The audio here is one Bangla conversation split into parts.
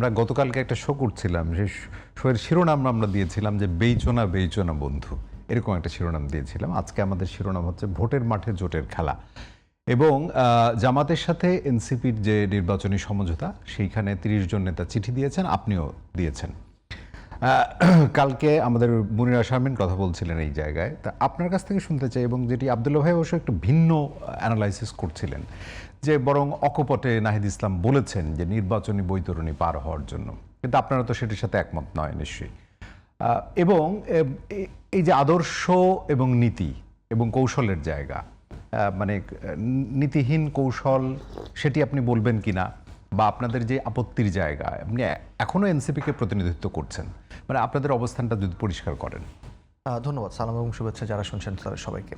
আমরা গতকালকে একটা শো করছিলাম, সেই শোয়ের শিরোনাম আমরা দিয়েছিলাম যে বেইচোনা বেইচোনা বন্ধু, এরকম একটা শিরোনাম দিয়েছিলাম। আজকে আমাদের শিরোনাম হচ্ছে ভোটের মাঠে জোটের খেলা। এবং জামাতের সাথে এনসিপির যে নির্বাচনী সমঝোতা, সেইখানে ৩০ জন নেতা চিঠি দিয়েছেন, আপনিও দিয়েছেন। কালকে আমাদের মুনিরা শারমিন কথা বলছিলেন এই জায়গায়, তা আপনার কাছ থেকে শুনতে চাই, এবং যেটি আব্দুল্লাহ ভাই অবশ্য একটু ভিন্ন অ্যানালাইসিস করছিলেন, যে বরং অকপটে নাহিদ ইসলাম বলেছেন যে নির্বাচনী বৈতরণী পার হওয়ার জন্য, কিন্তু আপনারা তো সেটির সাথে একমত নয় নিশ্চয়ই। এবং এই যে আদর্শ এবং নীতি এবং কৌশলের জায়গা, মানে নীতিহীন কৌশল, সেটি আপনি বলবেন কিনা, বা আপনাদের যে আপত্তির জায়গা, আপনি এখনও এনসিপিকে প্রতিনিধিত্ব করছেন, মানে আপনাদের অবস্থানটা যদি পরিষ্কার করেন। ধন্যবাদ, সালাম এবং শুভেচ্ছা যারা শুনছেন তাদের সবাইকে।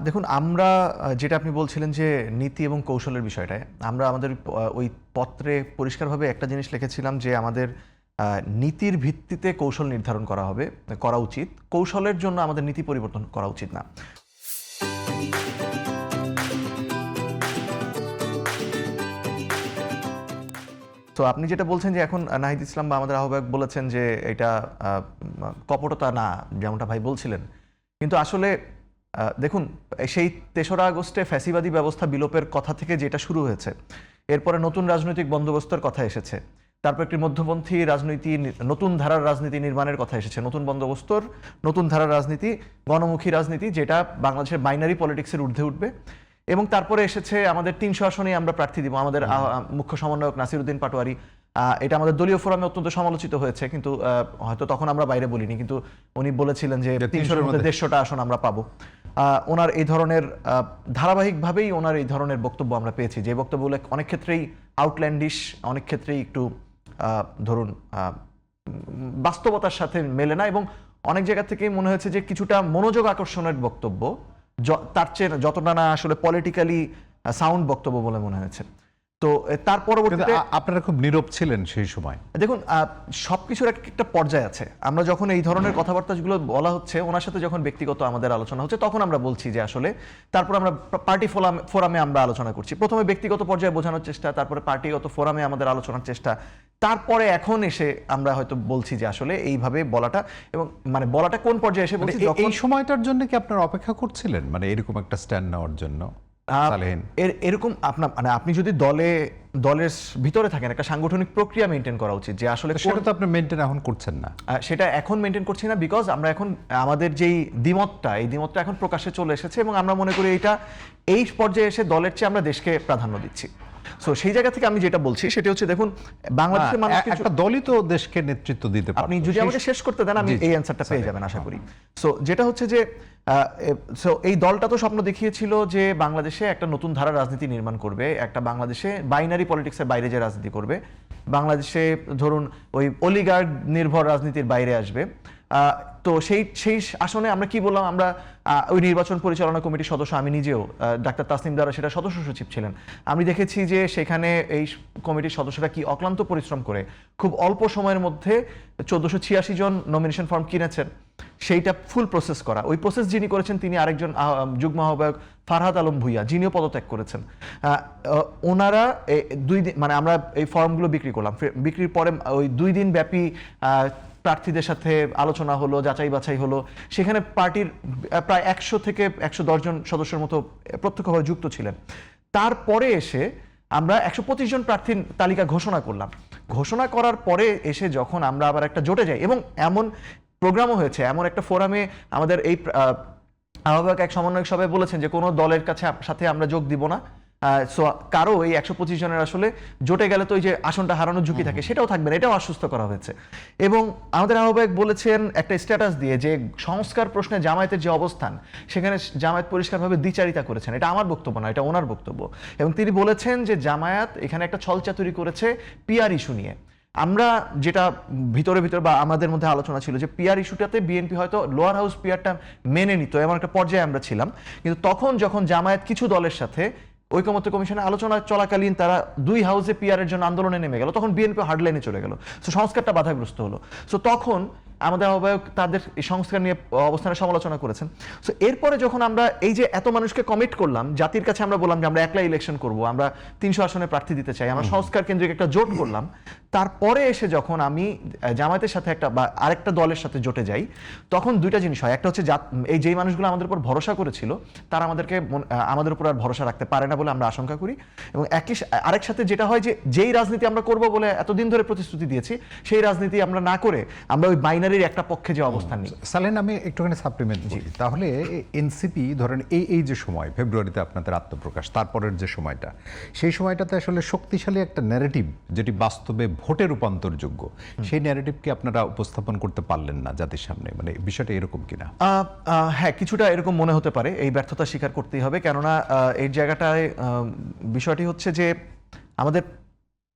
দেখুন, আমরা যেটা আপনি বলছিলেন যে নীতি এবং কৌশলের বিষয়টায়, আমরা আমাদের ওই পত্রে পরিষ্কারভাবে একটা জিনিস লিখেছিলাম যে আমাদের নীতির ভিত্তিতে কৌশল নির্ধারণ করা উচিত, কৌশলের জন্য আমাদের নীতি পরিবর্তন করা উচিত না। তো আপনি যেটা বলছেন যে এখন নাহিদ ইসলাম বা আমাদের আহ্বায়ক বলেছেন যে এটা কপটতা না, যেমনটা ভাই বলছিলেন, কিন্তু আসলে দেখুন, সেই ৩রা আগস্টে ফ্যাসিবাদী ব্যবস্থা বিলোপের কথা থেকে যেটা শুরু হয়েছে, এরপরে নতুন রাজনৈতিক বন্দোবস্তের কথা এসেছে, তারপর একটি মধ্যপন্থী রাজনীতি, নতুন ধারার রাজনীতি নির্মাণের কথা এসেছে, নতুন বন্দোবস্তর নতুন ধারার রাজনীতি, গণমুখী রাজনীতি, যেটা বাংলাদেশের বাইনারি পলিটিক্সের ঊর্ধ্বে উঠবে। এবং তারপরে এসেছে আমাদের ৩০০ আসনে আমরা প্রার্থী দিব, আমাদের মুখ্য সমন্বয়ক নাসিরউদ্দিন পাটোয়ারি, এটা আমাদের দলীয় ফোরামে অত্যন্ত সমালোচিত হয়েছে, কিন্তু হয়তো তখন আমরা বাইরে বলিনি, কিন্তু উনি বলেছিলেন যে ৩০০-র মধ্যে ১৫০টা আসন আমরা পাবো। ওনার এই ধরনের ধারাবাহিকভাবেই ওনার এই ধরনের বক্তব্য আমরা পেয়েছি, যে বক্তব্যগুলো অনেক ক্ষেত্রেই আউটল্যান্ডিশ, অনেক ক্ষেত্রেই একটু ধরুন বাস্তবতার সাথে মেলে না, এবং অনেক জায়গা থেকেই মনে হয়েছে যে কিছুটা মনোযোগ আকর্ষণের বক্তব্য, তার চেয়ে যতটা না আসলে পলিটিক্যালি সাউন্ড বক্তব্য বলে মনে হয়েছে। তো তার পরবর্তীতে আপনারা খুব নীরব ছিলেন সেই সময়। দেখুন, সবকিছুর একটা পর্যায় আছে। আমরা যখন এই ধরনের কথাবার্তাগুলো বলা হচ্ছে, ওনার সাথে যখন ব্যক্তিগত আমাদের আলোচনা হচ্ছে, তখন আমরা বলছি যে আসলে, তারপর আমরা পার্টি ফোরামে আমরা আলোচনা করছি। প্রথমে ব্যক্তিগত পর্যায়ে বোঝানোর চেষ্টা, তারপরে পার্টিগত ফোরামে আমাদের আলোচনার চেষ্টা, তারপরে এখন এসে আমরা হয়তো বলছি যে আসলে এইভাবে বলাটা, এবং মানে বলাটা কোন পর্যায়ে এসে বলছি, এই সময়টার জন্য কি আপনারা অপেক্ষা করছিলেন, মানে এরকম একটা স্ট্যান্ড নেওয়ার জন্য? এরকম মানে আপনি যদি দলের ভিতরে থাকেন, একটা সাংগঠনিক প্রক্রিয়া মেনটেন করা উচিত, যে আসলে সেটা তো আপনি মেনটেন এখন করছেন না। সেটা এখন মেনটেন করছি না, বিকজ আমরা এখন আমাদের যেই দ্বিমতটা, এই দ্বিমতটা এখন প্রকাশ্যে চলে এসেছে, এবং আমরা মনে করি এই পর্যায়ে এসে দলের চেয়ে আমরা দেশকে প্রাধান্য দিচ্ছি। সো সেই জায়গা থেকে আমি যেটা বলছি সেটা হচ্ছে, দেখুন, বাংলাদেশের মানুষ, একটা দলই তো দেশকে নেতৃত্ব দিতে পারে। আপনি যদি আমাকে শেষ করতে দেন, আমি এই অ্যান্সারটা পেয়ে যাবেন আশা করি। সো যেটা হচ্ছে যে এই দলটা তো স্বপ্ন দেখিয়েছিল যে বাংলাদেশে একটা নতুন ধারার রাজনীতি নির্মাণ করবে, একটা বাংলাদেশে বাইনারি পলিটিক্সের বাইরে যে রাজনীতি করবে, বাংলাদেশে ধরুন ওই অলিগার্ড নির্ভর রাজনীতির বাইরে আসবে। তো সেই আসনে আমরা কি বললাম, আমরা ওই নির্বাচন পরিচালনা কমিটির সদস্য, আমি নিজেও, ডাক্তার তাসনিম দ্বারা সেটা সদস্য সচিব ছিলেন, আমি দেখেছি যে সেখানে এই কমিটির সদস্যরা কি অক্লান্ত পরিশ্রম করে খুব অল্প সময়ের মধ্যে 1486 জন নমিনেশন ফর্ম কিনেছেন, সেইটা ফুল প্রসেস করা। ওই প্রসেস যিনি করেছেন তিনি আরেকজন যুগ্ম আহ্বায়ক ফারহাদ আলম ভুইয়া, যিনিও পদত্যাগ করেছেন। ওনারা 2 দিন, মানে আমরা এই ফর্মগুলো বিক্রি করলাম, বিক্রির পরে ওই 2 দিন ব্যাপী প্রার্থীদের সাথে আলোচনা হলো, যাচাই বাছাই হলো, সেখানে পার্টির প্রায় 100 থেকে 110 জন সদস্যের মতো প্রত্যক্ষভাবে যুক্ত ছিলেন। তারপরে এসে আমরা 125 জন প্রার্থীর তালিকা ঘোষণা করলাম। ঘোষণা করার পরে এসে যখন আমরা আবার একটা জোটে যাই, এবং এমন প্রোগ্রামও হয়েছে, এমন একটা ফোরামে আমাদের এই আহ্বায়ক এক সমন্বয়ক সভায় বলেছেন যে কোনো দলের সাথে আমরা যোগ দিব না, সো কারো এই 125 জনের আসলে জোটে গেলে তো ওই যে আসনটা হারানোর ঝুঁকি থাকে, সেটাও থাকবে না, এটাও আশ্বস্ত করা হয়েছে। এবং আমাদের আহ্বায়ক বলেছেন একটা স্ট্যাটাস দিয়ে যে সংস্কার প্রশ্নে জামায়াতের যে অবস্থান, সেখানে জামায়াত পরিষ্কারভাবে দ্বিচারিতা করেছেন। এটা আমার বক্তব্য না, এটা ওনার বক্তব্য। এবং তিনি বলেছেন যে জামায়াত এখানে একটা ছলচাতুরি করেছে পিআর ইস্যু নিয়ে। আমরা যেটা ভিতরে বা আমাদের মধ্যে আলোচনা ছিল যে পিআর ইস্যুটাতে বিএনপি হয়তো লোয়ার হাউস পিআরটা মেনে নিত, এমন একটা পর্যায়ে আমরা ছিলাম। কিন্তু তখন যখন জামায়াত কিছু দলের সাথে ঐকমত্য কমিশনে আলোচনা চলাকালীন তারা 2 হাউসে পিআর এর জন্য আন্দোলনে নেমে গেল, তখন বিএনপি হার্ডলাইনে চলে গেল, সো সংস্কারটা বাধাগ্রস্ত হলো। সো তখন আমাদের আহ্বায়ক তাদের এই সংস্কার নিয়ে অবস্থানের সমালোচনা করেছেন। সো এরপরে যখন আমরা এই যে এত মানুষকে কমিট করলাম, জাতির কাছে আমরা বললাম যে আমরা একলা ইলেকশন করব, আমরা 300 আসনে প্রার্থী দিতে চাই, আমরা সংস্কার কেন্দ্রিক একটা জোট করলাম, তারপরে এসে যখন আমি জামায়াতের সাথে একটা বা আরেকটা দলের সাথে জোটে যাই, তখন দুইটা জিনিস হয়। একটা হচ্ছে এই যেই মানুষগুলো আমাদের উপর ভরসা করেছিল তারা আমাদের উপর আর ভরসা রাখতে পারে না বলে আমরা আশঙ্কা করি, এবং আরেক সাথে যেটা হয় যে যেই রাজনীতি আমরা করব বলে এতদিন ধরে প্রতিশ্রুতি দিয়েছি সেই রাজনীতি আমরা না করে আমরা ওই বাইনারির একটা পক্ষে যে অবস্থান নিই। সালেন, আমি একটুখানি সাপ্লিমেন্ট করি। তাহলে এনসিপি ধরেন এই যে সময় ফেব্রুয়ারিতে আপনাদের আত্মপ্রকাশ, তারপরের যে সময়টা, সেই সময়টাতে আসলে শক্তিশালী একটা ন্যারেটিভ যেটি বাস্তবে ভোটে রূপান্তরযোগ্য, সেই ন্যারেটিভকে আপনারা উপস্থাপন করতে পারলেন না জাতির সামনে, মানে বিষয়টা এরকম কিনা? হ্যাঁ, কিছুটা এরকম মনে হতে পারে, এই ব্যর্থতা স্বীকার করতেই হবে। কেননা এই জায়গাটায় বিষয়টি হচ্ছে যে আমাদের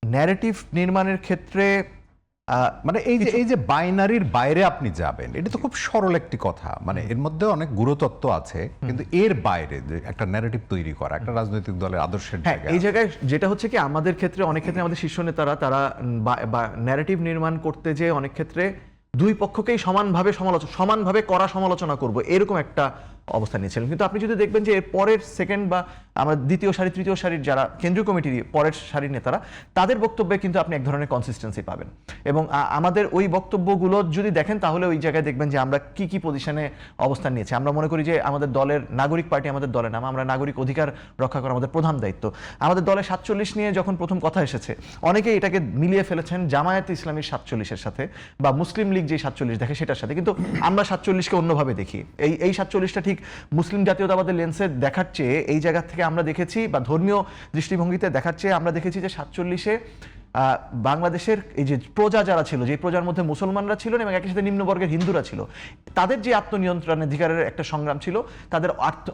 ন্যারেটিভ নির্মাণের ক্ষেত্রে মানে এই যে বাইনারির বাইরে আপনি যাবেন, এটা তো খুব সরল একটি কথা, মানে এর মধ্যে অনেক গুরুতত্ত্ব আছে, কিন্তু এর বাইরে যে একটা ন্যারেটিভ তৈরি করা একটা রাজনৈতিক দলের আদর্শের হ্যাঁ, জায়গা, এই জায়গায় যেটা হচ্ছে কি আমাদের ক্ষেত্রে অনেক ক্ষেত্রে আমাদের শীর্ষ নেতারা তারা ন্যারেটিভ নির্মাণ করতে যে অনেক ক্ষেত্রে দুই পক্ষকেই সমানভাবে করা সমালোচনা করব এরকম একটা অবস্থান নিয়েছিলেন। কিন্তু আপনি যদি দেখবেন যে এর পরের সেকেন্ড বা আমরা দ্বিতীয় সারি তৃতীয় সারির যারা কেন্দ্রীয় কমিটির পরের সারির নেতারা, তাদের বক্তব্যে কিন্তু আপনি এক ধরনের কনসিস্টেন্সি পাবেন, এবং আমাদের ওই বক্তব্যগুলো যদি দেখেন তাহলে ওই জায়গায় দেখবেন যে আমরা কি কি পজিশনে অবস্থান নিয়েছি। আমরা মনে করি যে আমাদের দলের নাগরিক পার্টি আমাদের দলের নাম, আমরা নাগরিক অধিকার রক্ষা করা আমাদের প্রধান দায়িত্ব। আমাদের দলে 47 নিয়ে যখন প্রথম কথা এসেছে, অনেকেই এটাকে মিলিয়ে ফেলেছেন জামায়াত ইসলামীর 47-এর সাথে বা মুসলিম লীগ যে 47 দেখে সেটার সাথে, কিন্তু আমরা 47-কে অন্যভাবে দেখি। এই 47টা ঠিক মুসলিম জাতীয়তাবাদের লেন্সে দেখার চেয়ে এই জায়গা থেকে আমরা দেখেছি, বা ধর্মীয় দৃষ্টিভঙ্গিতে দেখার চেয়ে আমরা দেখেছি যে 47-এ বাংলাদেশের এই যে প্রজা যারা ছিল, যে প্রজার মধ্যে মুসলমানরা ছিলেন এবং একই সাথে নিম্নবর্গের হিন্দুরা ছিল, তাদের যে আত্মনিয়ন্ত্রণ অধিকারের একটা সংগ্রাম ছিল, তাদের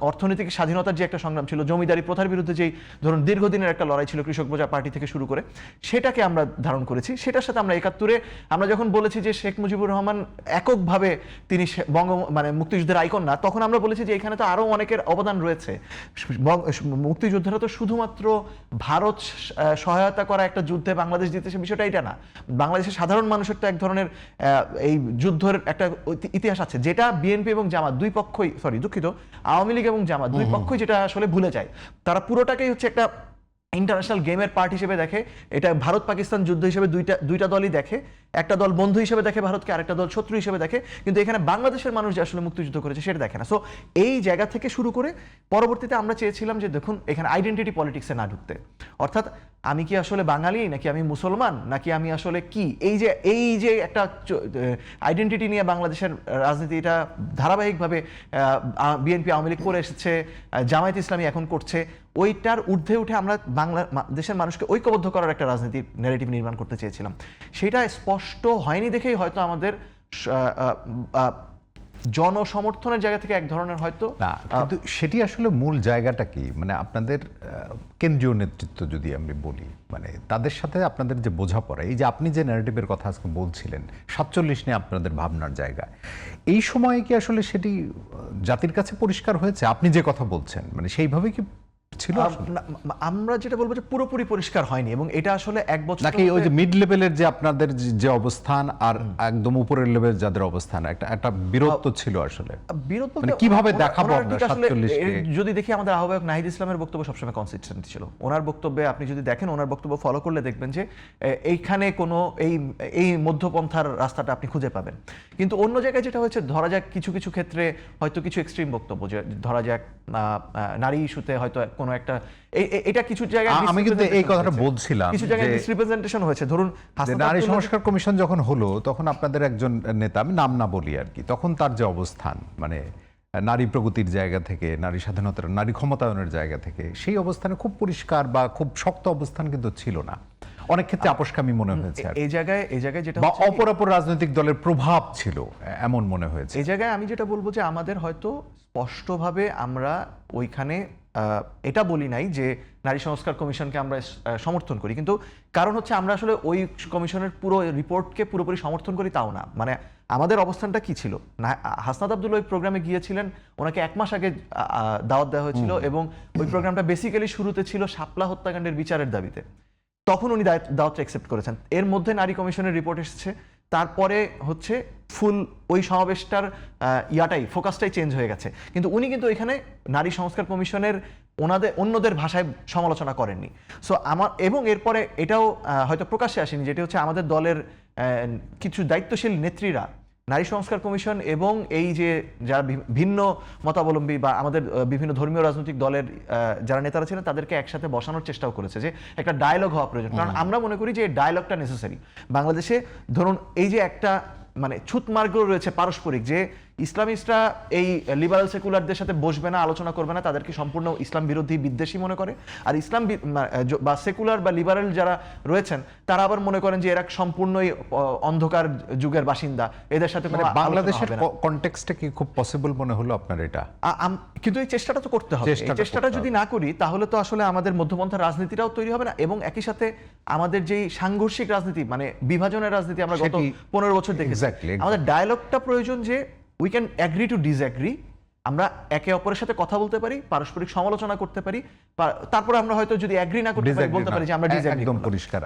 অর্থনৈতিক স্বাধীনতার যে একটা সংগ্রাম ছিল, জমিদারি প্রথার বিরুদ্ধে যেই ধরুন দীর্ঘদিনের একটা লড়াই ছিল কৃষক প্রজা পার্টি থেকে শুরু করে, সেটাকে আমরা ধারণ করেছি। সেটার সাথে আমরা 71-এ আমরা যখন বলেছি যে শেখ মুজিবুর রহমান এককভাবে তিনি মানে মুক্তিযুদ্ধের আইকন না, তখন আমরা বলেছি যে এখানে তো আরো অনেকের অবদান রয়েছে। মুক্তিযোদ্ধারা তো শুধুমাত্র ভারত সহায়তা করা একটা যুদ্ধে বাংলাদেশ জিতেছে বিষয়টা এটা না, বাংলাদেশের সাধারণ মানুষের তো এক ধরনের এই যুদ্ধের একটা ইতিহাস আছে, যেটা বিএনপি এবং জামাত দুই পক্ষই, আওয়ামী লীগ এবং জামাত দুই পক্ষই যেটা আসলে ভুলে যায়। তারা পুরোটাকেই হচ্ছে একটা ইন্টারন্যাশনাল গেমের পার্ট হিসেবে দেখে, এটা ভারত পাকিস্তান যুদ্ধ হিসেবে দুইটা দলই দেখে, একটা দল বন্ধু হিসেবে দেখে ভারতকে, আরেকটা দল শত্রু হিসেবে দেখে, কিন্তু এখানে বাংলাদেশের মানুষ যে আসলে মুক্তিযুদ্ধ করেছে সেটা দেখে না। সো এই জায়গা থেকে শুরু করে পরবর্তীতে আমরা চেয়েছিলাম যে দেখুন এখানে আইডেন্টিটি পলিটিক্সে না ঢুকতে, অর্থাৎ আমি কি আসলে বাঙালি নাকি আমি মুসলমান নাকি আমি আসলে কি, এই যে একটা আইডেন্টিটি নিয়ে বাংলাদেশের রাজনীতি এটা ধারাবাহিকভাবে বিএনপি আওয়ামী লীগ করে এসেছে, জামায়াত ইসলামী এখন করছে, ওইটার ঊর্ধ্বে উঠে আমরা দেশের মানুষকে ঐক্যবদ্ধ করার একটা রাজনীতি ন্যারেটিভ নির্মাণ করতে চেয়েছিলাম। সেটা স্পষ্ট হয়নি দেখেই হয়তো আমাদের জনসমর্থনের জায়গা থেকে এক ধরনের হয়তো না, কিন্তু সেটি আসলে মূল জায়গাটা কি, মানে আপনাদের কেন্দ্রীয় নেতৃত্ব যদি আমি বলি, মানে তাদের সাথে আপনাদের যে বোঝাপড়া, এই যে আপনি যে ন্যারেটিভের কথা আজকে বলছিলেন 47 নিয়ে আপনাদের ভাবনার জায়গা, এই সময়ে কি আসলে সেটি জাতির কাছে পরিষ্কার হয়েছে? আপনি যে কথা বলছেন মানে সেইভাবে কি ছিল? আমরা যেটা বলবো যে পুরোপুরি পরিষ্কার হয়নি, এবং এটা আসলে এক বছর নাকি ওই যে মিড লেভেলের যে আপনাদের যে অবস্থান আর একদম উপরের লেভেল যাদের অবস্থান, একটা বিরোধ ছিল আসলে, বিরোধ মানে কিভাবে দেখাবো আমরা 47 কে? যদি দেখি আমাদের আহ্বায়ক নাহিদ ইসলামের বক্তব্য সবসময় কনসিস্টেন্ট ছিল। ওনার বক্তব্যে আপনি যদি দেখেন, ওনার বক্তব্য ফলো করলে দেখবেন যে এইখানে কোনো এই মধ্যপন্থার রাস্তাটা আপনি খুঁজে পাবেন। কিন্তু অন্য জায়গায় যেটা হয়েছে, ধরা যাক কিছু কিছু ক্ষেত্রে হয়তো কিছু এক্সট্রিম বক্তব্য, যে ধরা যাক নারী ইস্যুতে হয়তো কোনো একটা এটা কিছু জায়গায়, আমি কিন্তু এই কথাটা বলছিলাম, কিছু জায়গায় মিসরিপ্রেজেন্টেশন হয়েছে। ধরুন নারী সংস্কার কমিশন যখন হলো, তখন আপনাদের একজন নেতা, আমি নাম না বলি আর কি, তখন তার যে অবস্থান, মানে নারী প্রগতির জায়গা থেকে, নারী স্বাধীনতার, নারী ক্ষমতায়নের জায়গা থেকে, সেই অবস্থানে খুব পরিষ্কার বা খুব শক্ত অবস্থান কিন্তু ছিল না, অনেক ক্ষেত্রে আপোষকামী মনে হয়েছে। এই জায়গায় যেটা বা অপরাপর রাজনৈতিক দলের প্রভাব ছিল এমন মনে হয়েছে। এই জায়গায় আমি যেটা বলবো যে আমাদের হয়তো স্পষ্টভাবে আমরা ওইখানে এটা বলি নাই যে নারী সংস্কার কমিশনকে আমরা সমর্থন করি, কিন্তু কারণ হচ্ছে আমরা আসলে ওই কমিশনের পুরো রিপোর্টকে পুরোপুরি সমর্থন করি তাও না। মানে আমাদের অবস্থানটা কি ছিল, হাসনাত আব্দুল্লাহ ওই প্রোগ্রামে গিয়েছিলেন, ওনাকে 1 মাস আগে দাওয়াত দেওয়া হয়েছিল, এবং ওই প্রোগ্রামটা বেসিক্যালি শুরুতে ছিল শাপলা হত্যাকাণ্ডের বিচারের দাবিতে। তখন উনি দাওয়াতটা অ্যাকসেপ্ট করেছেন। এর মধ্যে নারী কমিশনের রিপোর্ট এসেছে, তারপরে হচ্ছে ফুল ওই সমাবেশটার ইয়াটাই ফোকাসটাই চেঞ্জ হয়ে গেছে, কিন্তু উনি কিন্তু এখানে নারী সংস্কার কমিশনের অন্যদের ভাষায় সমালোচনা করেননি। সো আমার এবং এরপরে এটাও হয়তো প্রকাশ্যে আসেনি, যেটি হচ্ছে আমাদের দলের কিছু দায়িত্বশীল নেত্রীরা নারী সংস্কার কমিশন এবং এই যে যারা ভিন্ন মতাবলম্বী বা আমাদের বিভিন্ন ধর্মীয় রাজনৈতিক দলের যারা নেতারা ছিলেন তাদেরকে একসাথে বসানোর চেষ্টাও করেছে যে একটা ডায়ালগ হওয়া প্রয়োজন। কারণ আমরা মনে করি যে ডায়ালগটা নেসেসারি। বাংলাদেশে ধরুন এই যে একটা মানে ছুতমার্গ রয়েছে পারস্পরিক, যে ইসলামিস্টরা এই লিবারাল সেকুলারদের সাথে বসবে না, আলোচনা করবে না, তাদেরকে সম্পূর্ণ ইসলাম বিরোধী বিদ্বেষী মনে করে। আর ইসলাম বা সেকুলার বা লিবারাল যারা রয়েছেন তারা আবার মনে করেন যে এরা সম্পূর্ণই অন্ধকার যুগের বাসিন্দা, এদের সাথে কোনো আলোচনা বাংলাদেশের হবে না। কনটেক্সটে কি খুব পসিবল মনে হলো আপনার এটা? কিন্তু এই চেষ্টাটা তো করতে হবে। এই চেষ্টাটা যদি না করি তাহলে তো আসলে আমাদের মধ্যপন্থার রাজনীতিটাও তৈরি হবে না, এবং একই সাথে আমাদের যেই সাংঘর্ষিক রাজনীতি মানে বিভাজনের রাজনীতি আমরা গত 15 বছর দেখেছি, আমাদের ডায়ালগটা প্রয়োজন যে we can agree to disagree, আমরা একে অপরের সাথে কথা বলতে পারি, পারস্পরিক সমালোচনা করতে পারি, তারপরে আমরা হয়তো যদি অ্যাগ্রি না করতে পারি বলতে পারি যে আমরা ডিসঅ্যাগ্রি। একদম পরিষ্কার।